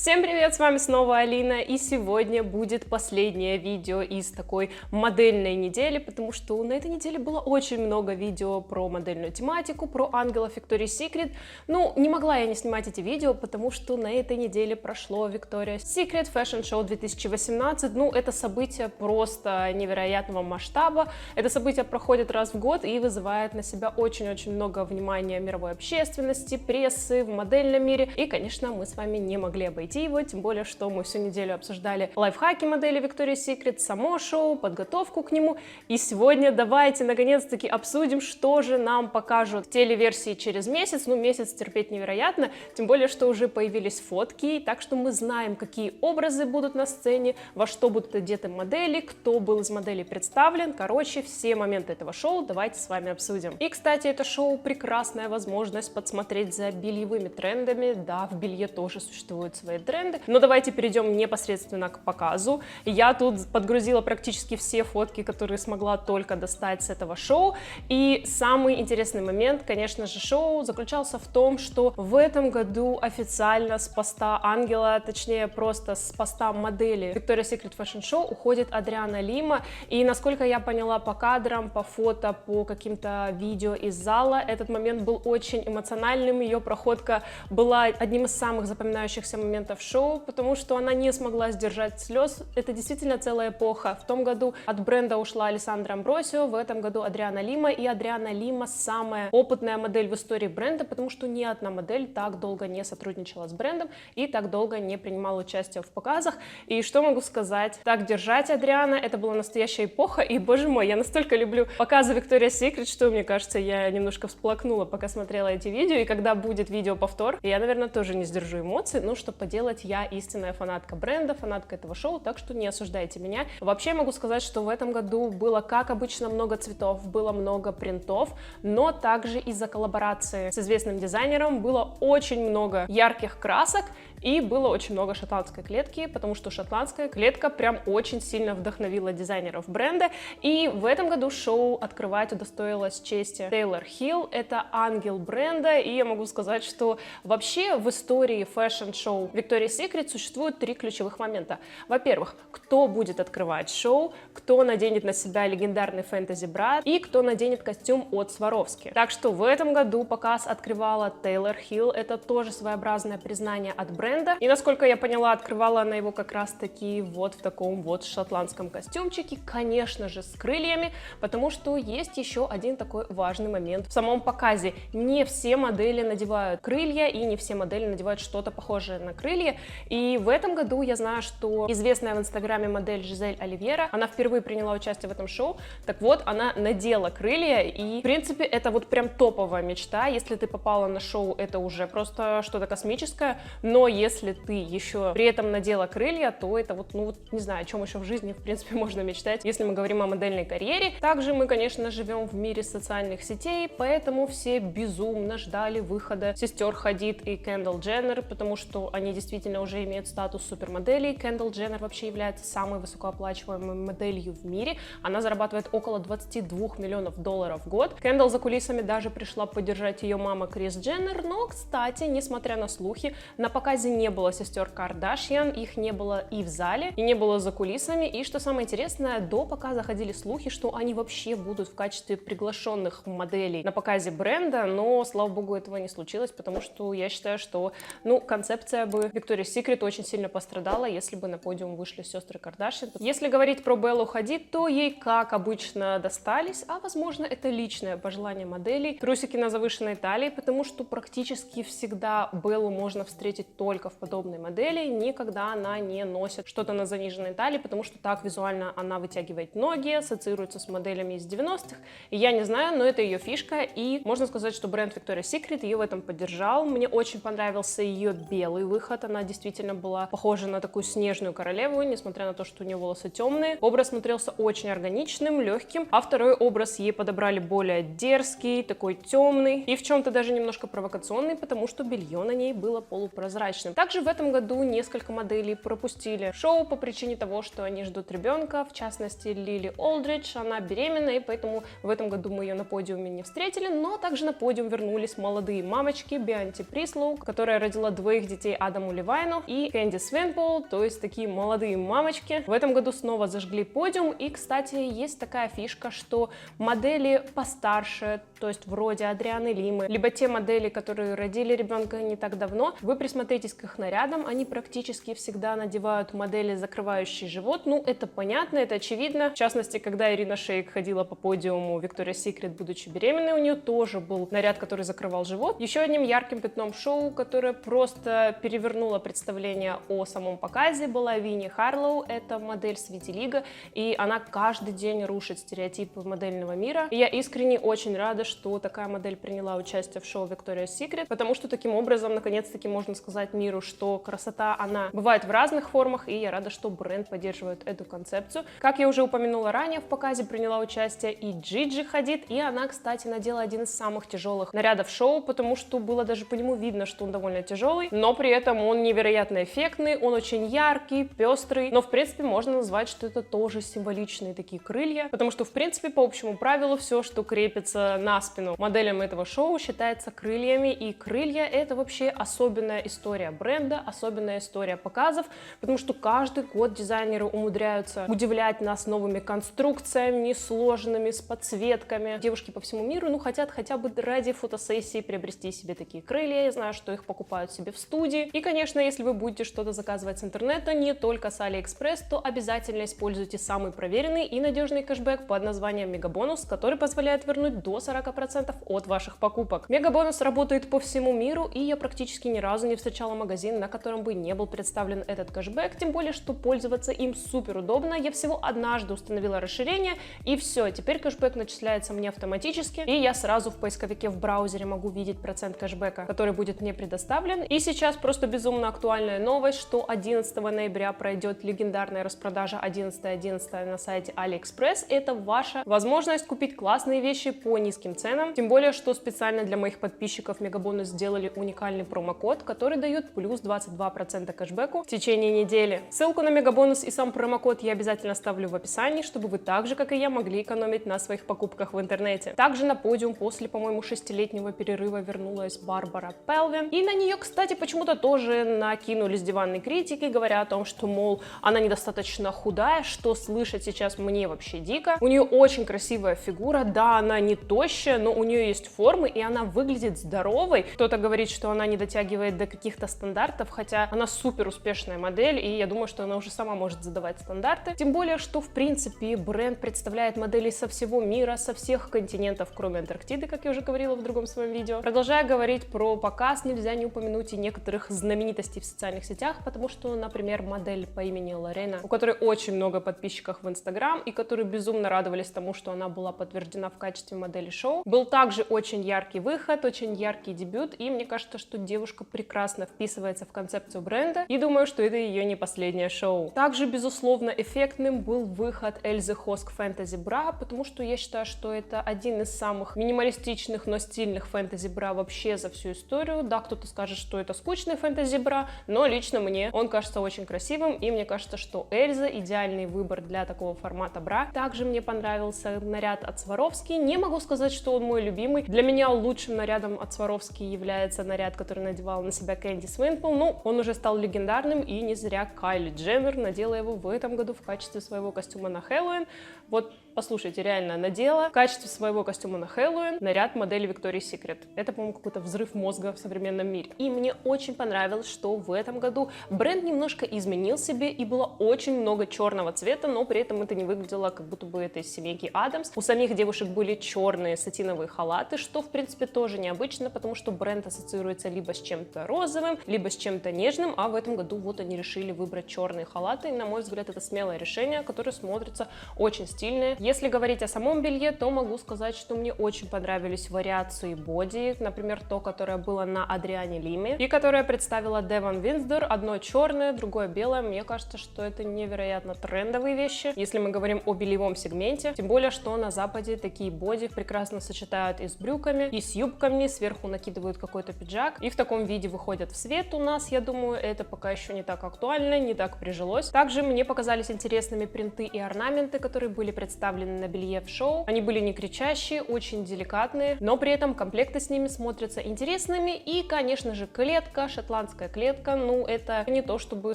Всем привет, с вами снова Алина, и сегодня будет последнее видео из такой модельной недели, потому что на этой неделе было очень много видео про модельную тематику, про ангелов Victoria's Secret. Ну, не могла я не снимать эти видео, потому что на этой неделе прошло Victoria's Secret Fashion Show 2018. Ну, это событие просто невероятного масштаба. Это событие проходит раз в год и вызывает на себя очень-очень много внимания мировой общественности, прессы, в модельном мире. И, конечно, мы с вами не могли обойти его, тем более, что мы всю неделю обсуждали лайфхаки модели Victoria's Secret, само шоу, подготовку к нему. И сегодня давайте наконец-таки обсудим, что же нам покажут в телеверсии через месяц. Ну, месяц терпеть невероятно, тем более, что уже появились фотки, так что мы знаем, какие образы будут на сцене, во что будут одеты модели, кто был из моделей представлен. Короче, все моменты этого шоу давайте с вами обсудим. И, кстати, это шоу прекрасная возможность подсмотреть за бельевыми трендами. Да, в белье тоже существуют свои тренды. Но давайте перейдем непосредственно к показу. Я тут подгрузила практически все фотки, которые смогла только достать с этого шоу. И самый интересный момент, конечно же, шоу заключался в том, что в этом году официально с поста ангела, точнее просто с поста модели Victoria's Secret Fashion Show уходит Адриана Лима. И насколько я поняла по кадрам, по фото, по каким-то видео из зала, этот момент был очень эмоциональным. Ее проходка была одним из самых запоминающихся моментов шоу, потому что она не смогла сдержать слез. Это действительно целая эпоха. В том году от бренда ушла Алессандра Амбросио, в этом году Адриана Лима, и Адриана Лима самая опытная модель в истории бренда, потому что ни одна модель так долго не сотрудничала с брендом и так долго не принимала участие в показах. И что могу сказать? Так держать, Адриана, это была настоящая эпоха, и, боже мой, я настолько люблю показы Victoria's Secret, что, мне кажется, я немножко всплакнула, пока смотрела эти видео, и когда будет видео-повтор, я, наверное, тоже не сдержу эмоций, но что поделать, я истинная фанатка бренда, фанатка этого шоу, так что не осуждайте меня. Вообще могу сказать, что в этом году было, как обычно, много цветов, было много принтов, но также из-за коллаборации с известным дизайнером было очень много ярких красок, и было очень много шотландской клетки, потому что шотландская клетка прям очень сильно вдохновила дизайнеров бренда. И в этом году шоу открывать удостоилась чести Тейлор Хилл, это ангел бренда, и я могу сказать, что вообще в истории фэшн-шоу Victoria's Secret существует три ключевых момента. Во-первых, кто будет открывать шоу, кто наденет на себя легендарный фэнтези-брат и кто наденет костюм от Сваровски. Так что в этом году показ открывала Тейлор Хилл, это тоже своеобразное признание от бренда. И, насколько я поняла, открывала она его как раз-таки вот в таком вот шотландском костюмчике, конечно же, с крыльями, потому что есть еще один такой важный момент в самом показе. Не все модели надевают крылья, и не все модели надевают что-то похожее на крылья. И в этом году я знаю, что известная в инстаграме модель Жизель Оливьера, она впервые приняла участие в этом шоу. Так вот, она надела крылья, и, в принципе, это вот прям топовая мечта. Если ты попала на шоу, это уже просто что-то космическое, но если ты еще при этом надела крылья, то это вот, ну вот, не знаю, о чем еще в жизни, в принципе, можно мечтать, если мы говорим о модельной карьере. Также мы, конечно, живем в мире социальных сетей, поэтому все безумно ждали выхода сестер Хадид и Кендалл Дженнер, потому что они действительно уже имеют статус супермоделей. Кендалл Дженнер вообще является самой высокооплачиваемой моделью в мире. Она зарабатывает около 22 миллионов долларов в год. Кендалл за кулисами даже пришла поддержать ее мама Крис Дженнер, но, кстати, несмотря на слухи, на показе не было сестер Кардашьян, их не было и в зале, и не было за кулисами. И что самое интересное, до показа ходили слухи, что они вообще будут в качестве приглашенных моделей на показе бренда, но, слава богу, этого не случилось, потому что я считаю, что, ну, концепция бы Victoria's Secret очень сильно пострадала, если бы на подиум вышли сестры Кардашьян. Если говорить про Беллу Хадид, то ей, как обычно, достались, а, возможно, это личное пожелание моделей, трусики на завышенной талии, потому что практически всегда Беллу можно встретить только в подобной модели, никогда она не носит что-то на заниженной талии, потому что так визуально она вытягивает ноги, ассоциируется с моделями из 90-х. И я не знаю, но это ее фишка, и можно сказать, что бренд Victoria's Secret ее в этом поддержал. Мне очень понравился ее белый выход, она действительно была похожа на такую снежную королеву, несмотря на то, что у нее волосы темные. Образ смотрелся очень органичным, легким, а второй образ ей подобрали более дерзкий, такой темный и в чем-то даже немножко провокационный, потому что белье на ней было полупрозрачным. Также в этом году несколько моделей пропустили шоу по причине того, что они ждут ребенка, в частности Лили Олдридж, она беременна, и поэтому в этом году мы ее на подиуме не встретили, но также на подиум вернулись молодые мамочки Беанти Прислоу, которая родила двоих детей Адаму Ливайну и Кэнди Свинпол, то есть такие молодые мамочки. В этом году снова зажгли подиум, и, кстати, есть такая фишка, что модели постарше, то есть вроде Адрианы Лимы, либо те модели, которые родили ребенка не так давно, вы присмотритесь к их нарядам, они практически всегда надевают модели, закрывающие живот. Ну, это понятно, это очевидно. В частности, когда Ирина Шейк ходила по подиуму Victoria's Secret, будучи беременной, у нее тоже был наряд, который закрывал живот. Еще одним ярким пятном шоу, которое просто перевернуло представление о самом показе, была Винни Харлоу. Это модель с Витилиго, и она каждый день рушит стереотипы модельного мира. И я искренне очень рада, что такая модель приняла участие в шоу Victoria's Secret, потому что таким образом, наконец-таки, можно сказать миру, что красота, она бывает в разных формах, и я рада, что бренд поддерживает эту концепцию. Как я уже упомянула ранее, в показе приняла участие и Джиджи Хадид, и она, кстати, надела один из самых тяжелых нарядов шоу, потому что было даже по нему видно, что он довольно тяжелый, но при этом он невероятно эффектный, он очень яркий, пестрый, но в принципе можно назвать, что это тоже символичные такие крылья, потому что в принципе по общему правилу все, что крепится на спину моделям этого шоу, считается крыльями, и крылья — это вообще особенная история бренда, особенная история показов, потому что каждый год дизайнеры умудряются удивлять нас новыми конструкциями, сложными, с подсветками. Девушки по всему миру, ну, хотят хотя бы ради фотосессии приобрести себе такие крылья. Я знаю, что их покупают себе в студии. И, конечно, если вы будете что-то заказывать с интернета, не только с AliExpress, то обязательно используйте самый проверенный и надежный кэшбэк под названием Мегабонус, который позволяет вернуть до 40% от ваших покупок. Мегабонус работает по всему миру, и я практически ни разу не встречала магазин, на котором бы не был представлен этот кэшбэк, тем более, что пользоваться им супер удобно. Я всего однажды установила расширение, и все, теперь кэшбэк начисляется мне автоматически, и я сразу в поисковике в браузере могу видеть процент кэшбэка, который будет мне предоставлен. И сейчас просто безумно актуальная новость, что 11 ноября пройдет легендарная распродажа 11.11 на сайте AliExpress. Это ваша возможность купить классные вещи по низким ценам, тем более, что специально для моих подписчиков Мегабонус сделали уникальный промокод, который дает плюс 22% кэшбэку в течение недели. Ссылку на Мегабонус и сам промокод я обязательно оставлю в описании, чтобы вы так же, как и я, могли экономить на своих покупках в интернете. Также на подиум после, по-моему, 6-летнего перерыва вернулась Барбара Пелвин. И на нее, кстати, почему-то тоже накинулись диванные критики, говоря о том, что, мол, она недостаточно худая, что слышать сейчас мне вообще дико. У нее очень красивая фигура, да, она не тощая, но у нее есть формы, и она выглядит здоровой. Кто-то говорит, что она не дотягивает до каких-то стандартов, хотя она супер успешная модель, и я думаю, что она уже сама может задавать стандарты. Тем более, что, в принципе, бренд представляет моделей со всего мира, со всех континентов, кроме Антарктиды, как я уже говорила в другом своем видео. Продолжая говорить про показ, нельзя не упомянуть и некоторых знаменитостей в социальных сетях, потому что, например, модель по имени Лорена, у которой очень много подписчиков в Инстаграм, и которые безумно радовались тому, что она была подтверждена в качестве модели шоу. Был также очень яркий выход, очень яркий дебют, и мне кажется, что девушка прекрасно вписывается в концепцию бренда, и думаю, что это ее не последнее шоу. Также, безусловно, эффектным был выход Эльзы Хоск Фэнтези Бра, потому что я считаю, что это один из самых минималистичных, но стильных фэнтези бра вообще за всю историю. Да, кто-то скажет, что это скучный фэнтези бра, но лично мне он кажется очень красивым, и мне кажется, что Эльза идеальный выбор для такого формата бра. Также мне понравился наряд от Сваровски. Не могу сказать, что он мой любимый. Для меня лучшим нарядом от Сваровски является наряд, который надевала на себя Кэнди Свинпол. Ну, он уже стал легендарным, и не зря Кайли Дженнер надела его в этом году в качестве своего костюма на Хэллоуин. Вот, послушайте, реально надела в качестве своего костюма на Хэллоуин наряд модели Victoria's Secret. Это, по-моему, какой-то взрыв мозга в современном мире. И мне очень понравилось, что в этом году бренд немножко изменил себе, и было очень много черного цвета, но при этом это не выглядело, как будто бы это из семейки Адамс. У самих девушек были черные сатиновые халаты, что, в принципе, тоже необычно, потому что бренд ассоциируется либо с чем-то розовым, либо с чем-то нежным, а в этом году вот они решили выбрать черные халаты, и, на мой взгляд, это смелое решение, которое смотрится очень стильно. Если говорить о самом белье, то могу сказать, что мне очень понравились вариации боди, например, то, которое было на Адриане Лиме, и которое представила Девон Винсдор, одно черное, другое белое. Мне кажется, что это невероятно трендовые вещи, если мы говорим о бельевом сегменте, тем более, что на Западе такие боди прекрасно сочетают и с брюками, и с юбками, сверху накидывают какой-то пиджак, и в таком виде выходят в свет. У нас, я думаю, это пока еще не так актуально, не так прижилось. Также мне показались интересными принты и орнаменты, которые были представлены представлены на белье в шоу. Они были не кричащие, очень деликатные, но при этом комплекты с ними смотрятся интересными. И, конечно же, клетка, шотландская клетка. Ну, это не то чтобы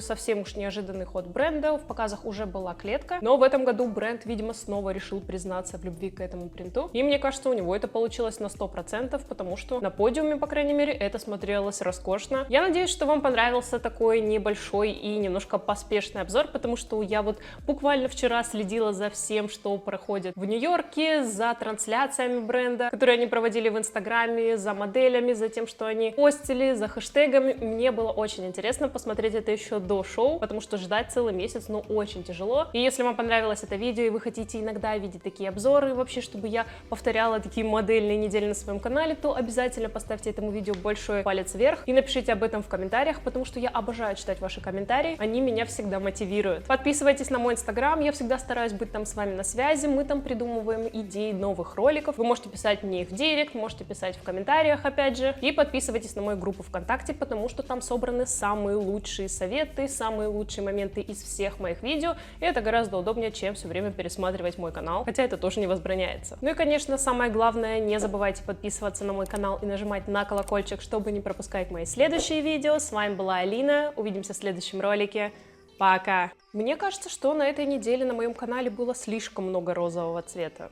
совсем уж неожиданный ход бренда. В показах уже была клетка, но в этом году бренд, видимо, снова решил признаться в любви к этому принту. И мне кажется, у него это получилось на 100%, потому что на подиуме, по крайней мере, это смотрелось роскошно. Я надеюсь, что вам понравился такой небольшой и немножко поспешный обзор, потому что я вот буквально вчера следила за всем, что проходит в Нью-Йорке, за трансляциями бренда, которые они проводили в Инстаграме, за моделями, за тем, что они постили, за хэштегами. Мне было очень интересно посмотреть это еще до шоу, потому что ждать целый месяц, ну, очень тяжело. И если вам понравилось это видео, и вы хотите иногда видеть такие обзоры, и вообще, чтобы я повторяла такие модельные недели на своем канале, то обязательно поставьте этому видео большой палец вверх и напишите об этом в комментариях, потому что я обожаю читать ваши комментарии, они меня всегда мотивируют. Подписывайтесь на мой инстаграм, я всегда стараюсь быть там с вами на связи, мы там придумываем идеи новых роликов, вы можете писать мне их в директ, можете писать в комментариях, опять же, и подписывайтесь на мою группу ВКонтакте, потому что там собраны самые лучшие советы, самые лучшие моменты из всех моих видео, и это гораздо удобнее, чем все время пересматривать мой канал, хотя это тоже не возбраняется. Ну и, конечно, самое главное, не забывайте подписываться на мой канал и нажимать на колокольчик, чтобы не пропускать мои следующие видео. С вами была Алина, увидимся в следующем ролике. Пока! Мне кажется, что на этой неделе на моем канале было слишком много розового цвета.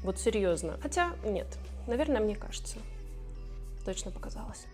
Вот серьезно. Хотя нет, наверное, мне кажется. Точно показалось.